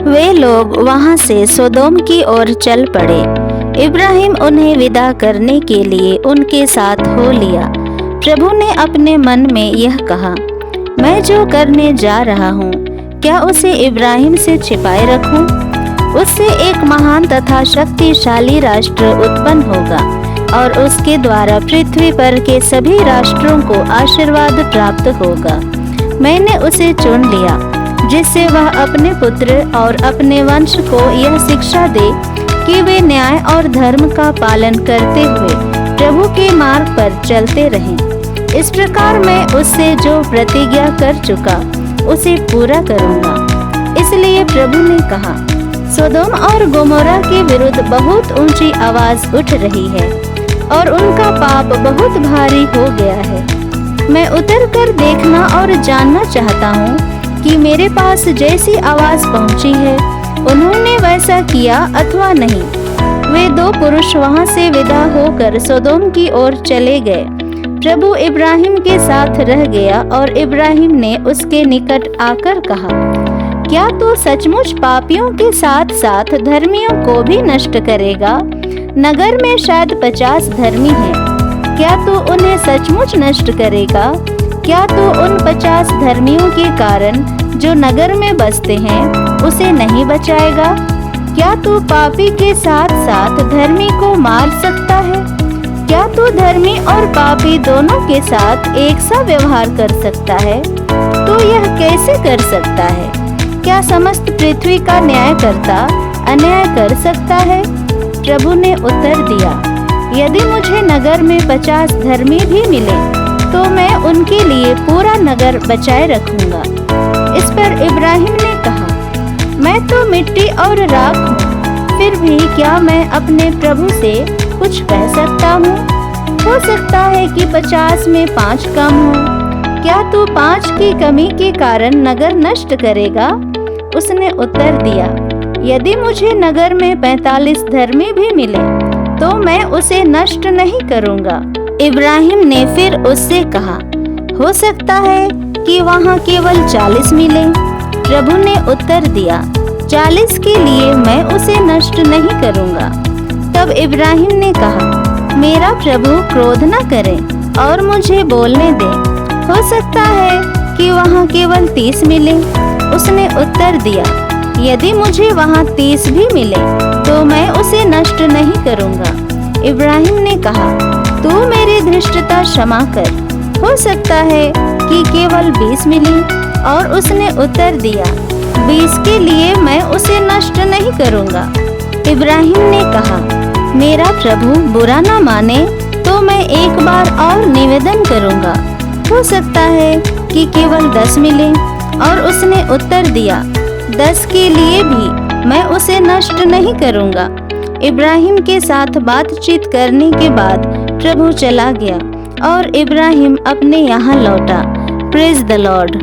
वे लोग वहां से सोदोम की ओर चल पड़े। इब्राहिम उन्हें विदा करने के लिए उनके साथ हो लिया। प्रभु ने अपने मन में यह कहा, मैं जो करने जा रहा हूँ, क्या उसे इब्राहिम से छिपाए रखूं? उससे एक महान तथा शक्तिशाली राष्ट्र उत्पन्न होगा और उसके द्वारा पृथ्वी पर के सभी राष्ट्रों को आशीर्वाद प्राप्त होगा। मैंने उसे चुन लिया, जिससे वह अपने पुत्र और अपने वंश को यह शिक्षा दे कि वे न्याय और धर्म का पालन करते हुए प्रभु के मार्ग पर चलते रहें। इस प्रकार मैं उससे जो प्रतिज्ञा कर चुका उसे पूरा करूंगा। इसलिए प्रभु ने कहा, सोदोम और गोमोरा के विरुद्ध बहुत ऊंची आवाज उठ रही है और उनका पाप बहुत भारी हो गया है। मैं उतर कर देखना और जानना चाहता हूँ कि मेरे पास जैसी आवाज पहुँची है उन्होंने वैसा किया अथवा नहीं। वे दो पुरुष वहां से विदा होकर सोदोम की ओर चले गए। प्रभु इब्राहिम के साथ रह गया और इब्राहिम ने उसके निकट आकर कहा, क्या तू सचमुच पापियों के साथ साथ धर्मियों को भी नष्ट करेगा? नगर में शायद 50 धर्मी हैं। क्या तू उन्हें सचमुच नष्ट करेगा? क्या तू उन 50 धर्मियों के कारण जो नगर में बसते हैं उसे नहीं बचाएगा? क्या तू पापी के साथ साथ धर्मी को मार सकता है? क्या तू धर्मी और पापी दोनों के साथ एक सा व्यवहार कर सकता है? तू यह कैसे कर सकता है? क्या समस्त पृथ्वी का न्यायकर्ता अन्याय कर सकता है? प्रभु ने उत्तर दिया, यदि मुझे नगर में 50 धर्मी भी मिले तो मैं उनके लिए पूरा नगर बचाए रखूंगा। इस पर इब्राहिम ने कहा, मैं तो मिट्टी और राख हूँ, फिर भी क्या मैं अपने प्रभु से कुछ कह सकता हूँ? हो सकता है कि 50 में 5 कम हो। क्या तू 5 की कमी के कारण नगर नष्ट करेगा? उसने उत्तर दिया, यदि मुझे नगर में 45 धर्मी भी मिले तो मैं उसे नष्ट नहीं करूँगा। इब्राहिम ने फिर उससे कहा, हो सकता है कि वहाँ केवल 40 मिले। प्रभु ने उत्तर दिया, 40 के लिए मैं उसे नष्ट नहीं करूँगा। तब इब्राहिम ने कहा, मेरा प्रभु क्रोध न करे और मुझे बोलने दे। हो सकता है कि वहाँ केवल 30 मिले। उसने उत्तर दिया, यदि मुझे वहाँ 30 भी मिले तो मैं उसे नष्ट नहीं करूँगा। इब्राहिम ने कहा, तू मेरी धृष्टता क्षमा कर। हो सकता है कि केवल 20 मिली। और उसने उत्तर दिया, 20 के लिए मैं उसे नष्ट नहीं करूँगा। इब्राहिम ने कहा, मेरा प्रभु बुरा न माने तो मैं एक बार और निवेदन करूँगा। हो सकता है कि केवल 10 मिले। और उसने उत्तर दिया, 10 के लिए भी मैं उसे नष्ट नहीं करूँगा। इब्राहिम के साथ बातचीत करने के बाद प्रभु चला गया और इब्राहिम अपने यहाँ लौटा। Praise the Lord.